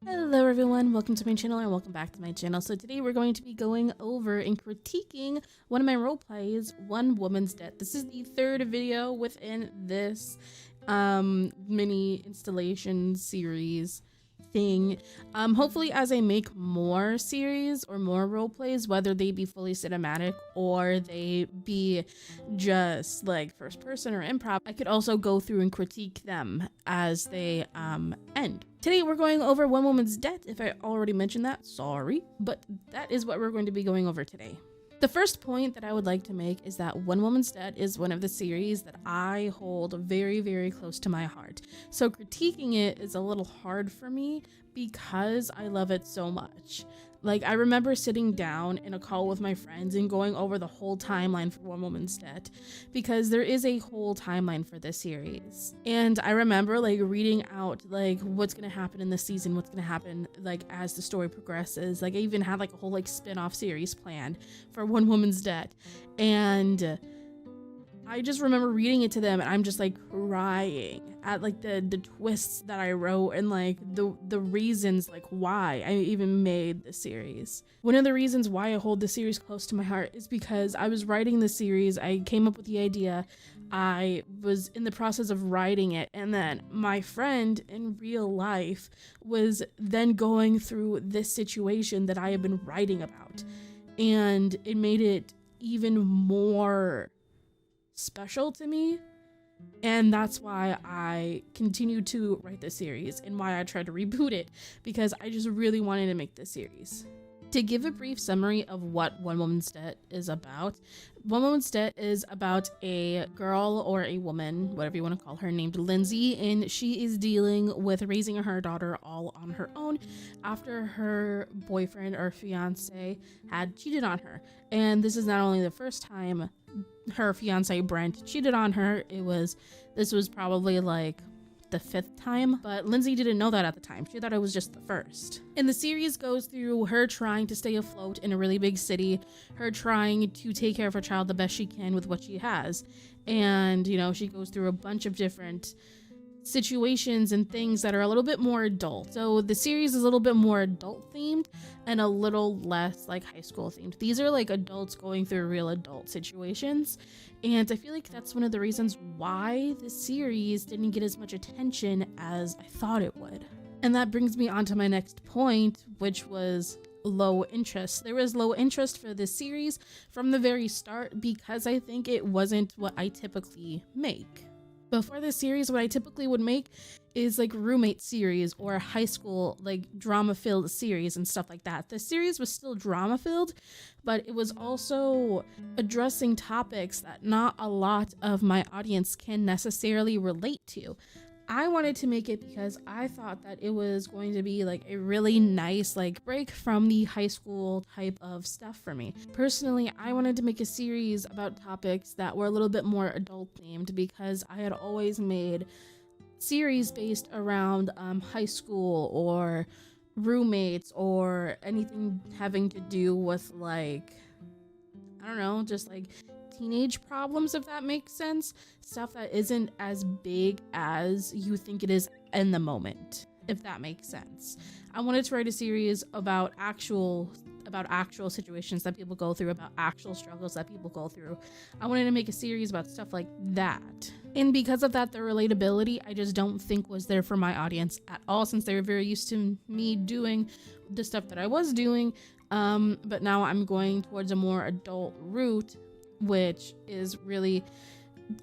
Hello everyone, welcome to my channel and welcome back to my channel. So today we're going to be going over and critiquing one of my role plays, One Woman's Debt. This is the third video within this mini installation series thing. Hopefully as I make more series or more role plays, whether they be fully cinematic or they be just like first person or improv, I could also go through and critique them as they end. Today we're going over One Woman's Debt. If I already mentioned that, sorry, but that is what we're going to be going over today. The first point that I would like to make is that One Woman's Debt is one of the series that I hold very, very close to my heart. So critiquing it is a little hard for me because I love it so much. Like, I remember sitting down in a call with my friends and going over the whole timeline for One Woman's Debt, because there is a whole timeline for this series. And I remember like reading out like what's gonna happen in this season, what's gonna happen like as the story progresses. Like I even had like a whole like spin-off series planned for One Woman's Debt. And I just remember reading it to them and I'm just like crying at like the twists that I wrote and like the reasons like why I even made the series. One of the reasons why I hold the series close to my heart is because I was writing the series, I came up with the idea, I was in the process of writing it, and then my friend in real life was then going through this situation that I had been writing about, and it made it even more special to me. And that's why I continue to write this series and why I tried to reboot it, because I just really wanted to make this series. To give a brief summary of what One Woman's Debt is about, One Woman's Debt is about a girl or a woman, whatever you want to call her, named Lindsay, and she is dealing with raising her daughter all on her own after her boyfriend or fiance had cheated on her. And this is not only the first time her fiance Brent cheated on her, this was probably like the fifth time, but Lindsay didn't know that at the time. She thought it was just the first. And the series goes through her trying to stay afloat in a really big city, her trying to take care of her child the best she can with what she has. And, you know, she goes through a bunch of different situations and things that are a little bit more adult. So the series is a little bit more adult themed and a little less like high school themed. These are like adults going through real adult situations, and I feel like that's one of the reasons why the series didn't get as much attention as I thought it would. And that brings me on to my next point, which was low interest. There was low interest for this series from the very start because I think it wasn't what I typically make. Before this series, what I typically would make is like roommate series or high school like drama filled series and stuff like that. The series was still drama filled, but it was also addressing topics that not a lot of my audience can necessarily relate to. I wanted to make it because I thought that it was going to be like a really nice like break from the high school type of stuff for me. Personally, I wanted to make a series about topics that were a little bit more adult themed because I had always made series based around high school or roommates or anything having to do with like, I don't know, just like teenage problems, if that makes sense. Stuff that isn't as big as you think it is in the moment, if that makes sense. I wanted to write a series about actual situations that people go through, about actual struggles that people go through. I wanted to make a series about stuff like that. And because of that, the relatability I just don't think was there for my audience at all, since they were very used to me doing the stuff that I was doing. But now I'm going towards a more adult route, which is really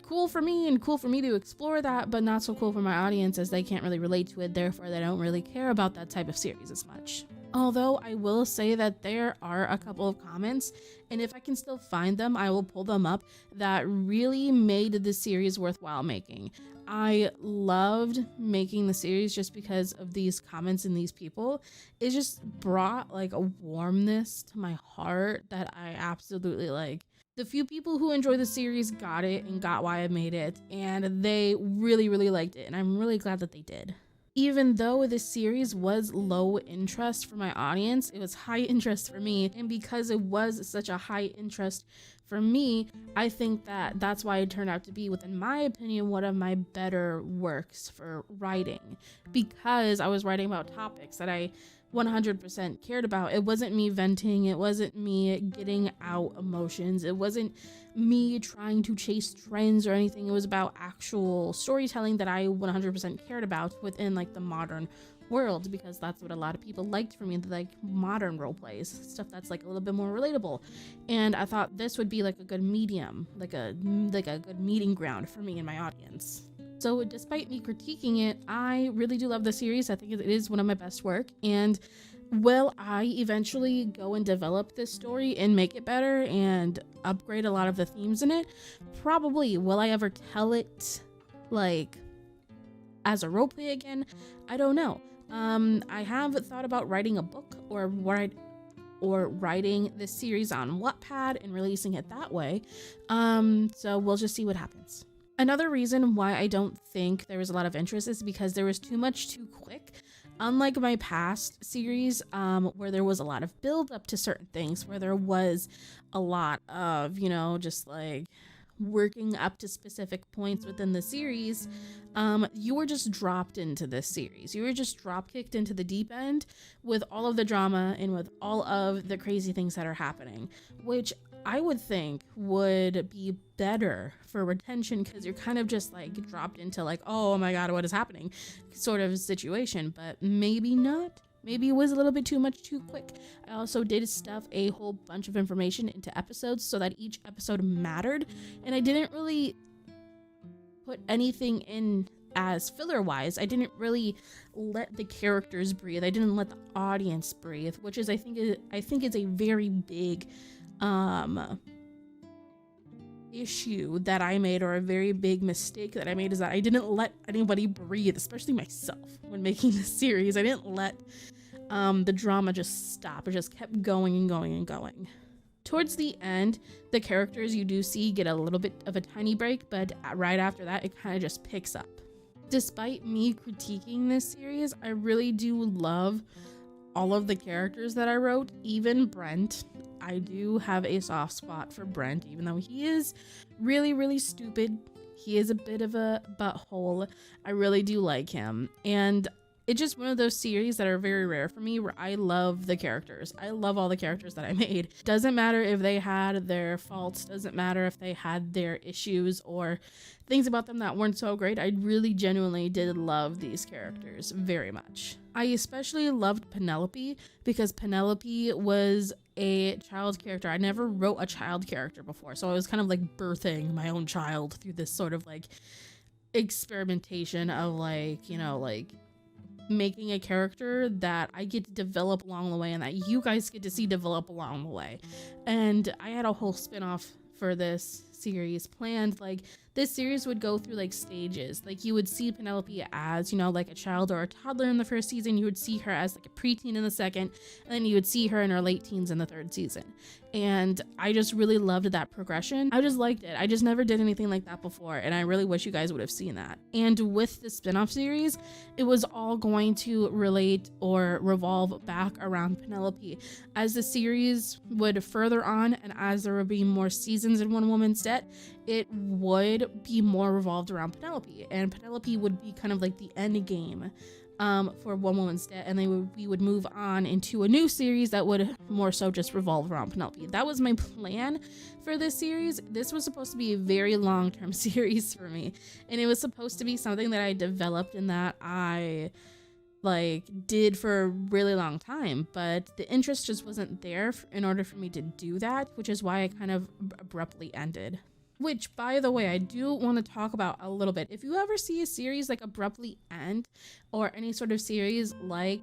cool for me and cool for me to explore that, but not so cool for my audience as they can't really relate to it. Therefore, they don't really care about that type of series as much. Although I will say that there are a couple of comments, and if I can still find them, I will pull them up, that really made the series worthwhile making. I loved making the series just because of these comments and these people. It just brought like a warmness to my heart that I absolutely like. The few people who enjoyed the series got it and got why I made it, and they really, really liked it, and I'm really glad that they did. Even though this series was low interest for my audience, it was high interest for me, and because it was such a high interest for me, I think that that's why it turned out to be, within my opinion, one of my better works for writing, because I was writing about topics that I 100% cared about. It wasn't me venting, it wasn't me getting out emotions, it wasn't me trying to chase trends or anything. It was about actual storytelling that I 100% cared about within like the modern world, because that's what a lot of people liked from me, like modern role plays, stuff that's like a little bit more relatable. And I thought this would be like a good medium, like a good meeting ground for me and my audience. So despite me critiquing it, I really do love the series. I think it is one of my best work. And will I eventually go and develop this story and make it better and upgrade a lot of the themes in it? Probably. Will I ever tell it like as a roleplay again? I don't know. I have thought about writing a book or writing this series on Wattpad and releasing it that way. So we'll just see what happens. Another reason why I don't think there was a lot of interest is because there was too much too quick. Unlike my past series, where there was a lot of build up to certain things, where there was a lot of, just like working up to specific points within the series, you were just dropped into this series. You were just drop kicked into the deep end with all of the drama and with all of the crazy things that are happening, which I would think would be better for retention, because you're kind of just like dropped into like, oh my god, what is happening sort of situation. But maybe not. Maybe it was a little bit too much too quick. I also did stuff a whole bunch of information into episodes so that each episode mattered, and I didn't really put anything in as filler wise. I didn't really let the characters breathe. I didn't let the audience breathe, which is I think is a very big issue that I made, or a very big mistake that I made, is that I didn't let anybody breathe, especially myself, when making this series. I didn't let the drama just stop. It just kept going and going and going. Towards the end, the characters you do see get a little bit of a tiny break, but right after that, it kind of just picks up. Despite me critiquing this series, I really do love all of the characters that I wrote, even Brent. I do have a soft spot for Brent, even though he is really, really stupid. He is a bit of a butthole. I really do like him. And it's just one of those series that are very rare for me, where I love the characters. I love all the characters that I made. Doesn't matter if they had their faults, doesn't matter if they had their issues or things about them that weren't so great. I really genuinely did love these characters very much. I especially loved Penelope, because Penelope was a child character. I never wrote a child character before, so I was kind of like birthing my own child through this sort of like experimentation of like, making a character that I get to develop along the way, and that you guys get to see develop along the way. And I had a whole spin-off for this series planned. Like, this series would go through like stages. Like, you would see Penelope as, like a child or a toddler in the first season. You would see her as like a preteen in the second, and then you would see her in her late teens in the third season. And I just really loved that progression. I just liked it. I just never did anything like that before, and I really wish you guys would have seen that. And with the spin-off series, it was all going to relate or revolve back around Penelope. As the series would further on, and as there would be more seasons in One Woman's Debt, it would be more revolved around Penelope, and Penelope would be kind of like the end game for One Woman's Debt, and we would move on into a new series that would more so just revolve around Penelope. That was my plan for this series. This was supposed to be a very long-term series for me, and it was supposed to be something that I developed and that I did for a really long time, but the interest just wasn't there in order for me to do that, which is why I kind of abruptly ended. Which, by the way, I do want to talk about a little bit. If you ever see a series like abruptly end, or any sort of series like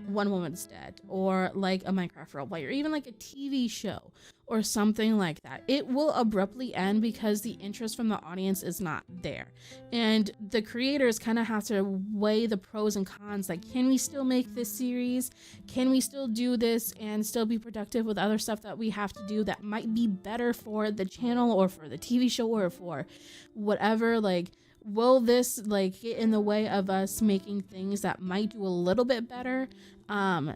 One Woman's Dead, or like a Minecraft roleplay, or even like a TV show or something like that, it will abruptly end because the interest from the audience is not there. And the creators kind of have to weigh the pros and cons. Like, can we still make this series? Can we still do this and still be productive with other stuff that we have to do that might be better for the channel or for the TV show or for whatever? Like, will this like get in the way of us making things that might do a little bit better?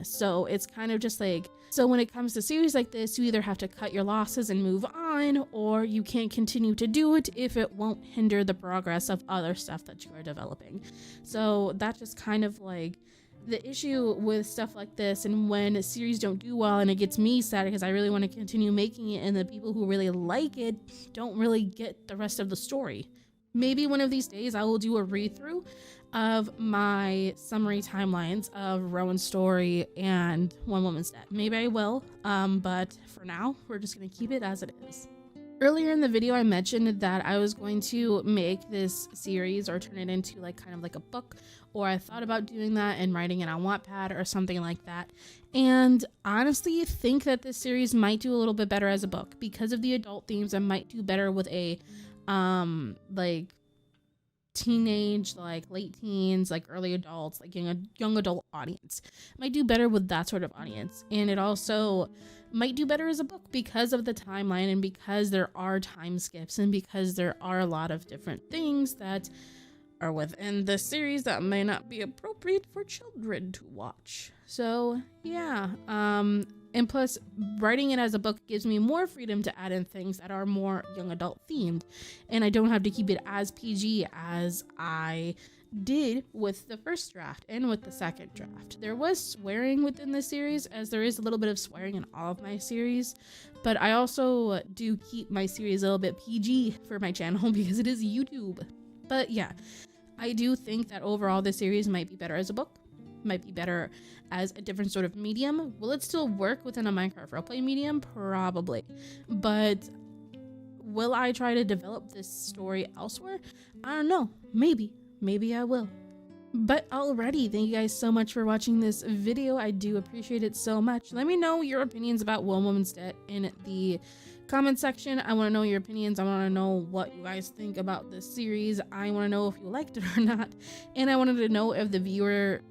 So it's kind of just like, so when it comes to series like this, you either have to cut your losses and move on, or you can't continue to do it if it won't hinder the progress of other stuff that you are developing. So that's just kind of like the issue with stuff like this, and when a series don't do well, and it gets me sad because I really want to continue making it, and the people who really like it don't really get the rest of the story. Maybe one of these days I will do a read-through of my summary timelines of Rowan's story and One Woman's Debt. Maybe I will, but for now, we're just going to keep it as it is. Earlier in the video, I mentioned that I was going to make this series or turn it into like kind of like a book, or I thought about doing that and writing it on Wattpad or something like that. And honestly, think that this series might do a little bit better as a book because of the adult themes. I might do better with a like teenage, like late teens, like early adults, like young adult audience. Might do better with that sort of audience. And it also might do better as a book because of the timeline, and because there are time skips, and because there are a lot of different things that are within the series that may not be appropriate for children to watch. So yeah, and plus writing it as a book gives me more freedom to add in things that are more young adult themed, and I don't have to keep it as PG as I did with the first draft and with the second draft. There was swearing within the series, as there is a little bit of swearing in all of my series, but I also do keep my series a little bit PG for my channel because it is YouTube. But yeah, I do think that overall the series might be better as a book, might be better as a different sort of medium. Will it still work within a Minecraft roleplay medium? Probably. But will I try to develop this story elsewhere? I don't know. Maybe I will. But alrighty, thank you guys so much for watching this video. I do appreciate it so much. Let me know your opinions about One Woman's Debt in the comment section. I want to know your opinions. I want to know what you guys think about this series. I want to know if you liked it or not. And I wanted to know if the viewer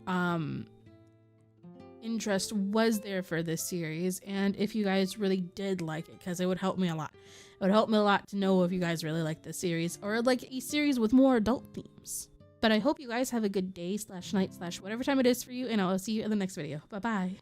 interest was there for this series, and if you guys really did like it, because it would help me a lot. It would help me a lot to know if you guys really like this series, or like a series with more adult themes. But I hope you guys have a good day / night / whatever time it is for you, and I will see you in the next video. Bye bye.